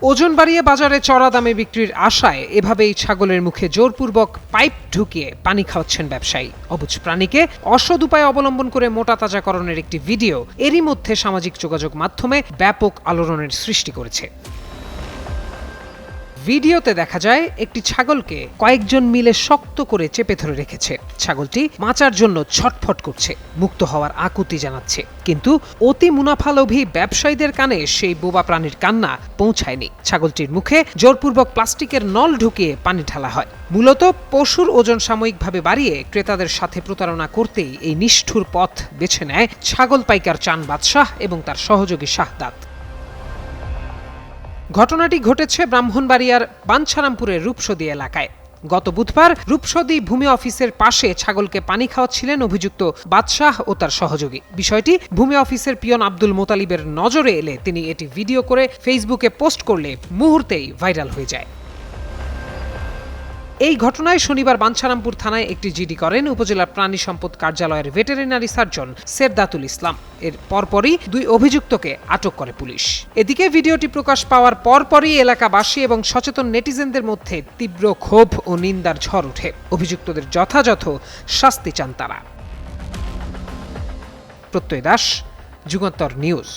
ওজন বাড়িয়ে বাজারে চড়া দামে বিক্রির আশায় এভাবেই ছাগলের মুখে জোরপূর্বক পাইপ ঢুকিয়ে পানি খাওয়াচ্ছেন ব্যবসায়ী। অবুঝ প্রাণীকে অসৎ উপায় অবলম্বন করে মোটা তাজাকরণের একটি ভিডিও এরই মধ্যে সামাজিক যোগাযোগ মাধ্যমে ব্যাপক আলোড়নের সৃষ্টি করেছে। ভিডিওতে দেখা যায় একটি ছাগলকে কয়েকজন মিলে শক্ত করে চেপে ধরে রেখেছে। ছাগলটি বাঁচার জন্য ছটফট করছে, মুক্ত হওয়ার আকুতি জানাচ্ছে, কিন্তু অতি মুনাফালোভী ব্যবসায়ীদের কানে সেই বোবা প্রাণীর কান্না পৌঁছায়নি। ছাগলটির মুখে জোরপূর্বক প্লাস্টিকের নল ঢুকিয়ে পানি ঢালা হয়। মূলত পশুর ওজন সাময়িকভাবে বাড়িয়ে ক্রেতাদের সাথে প্রতারণা করতেই এই নিষ্ঠুর পথ বেছে নেয় ছাগল পাইকার চান বাদশাহ এবং তার সহযোগী শাহদাত। ঘটনাটি ঘটেছে ব্রাহ্মণবাড়িয়ার বাঞ্ছারামপুরের রূপসদী এলাকায়। গত বুধবার রূপসদী ভূমি অফিসের পাশে ছাগলকে পানি খাওয়াচ্ছিলেন অভিযুক্ত বাদশাহ ও তার সহযোগী। বিষয়টি ভূমি অফিসের পিয়ন আব্দুল মোতালিবের নজরে এলে তিনি এটি ভিডিও করে ফেসবুকে পোস্ট করলে মুহূর্তেই ভাইরাল হয়ে যায়। এই ঘটনায় শনিবার বাঞ্ছারামপুর থানায় একটি জিডি করেন উপজেলার প্রাণী সম্পদ কার্যালয়ের ভেটেরিনারি সার্জন সেরদাতুল ইসলাম। এর পরপরই দুই অভিযুক্তকে আটক করে পুলিশ। এদিকে ভিডিওটি প্রকাশ পাওয়ার পরপরই এলাকাবাসী এবং সচেতন নেটিজেনদের মধ্যে তীব্র ক্ষোভ ও নিন্দার ঝড় ওঠে। অভিযুক্তদের যথাযথ শাস্তি চান তারা। প্রত্যয় দাস, যুগান্তর নিউজ।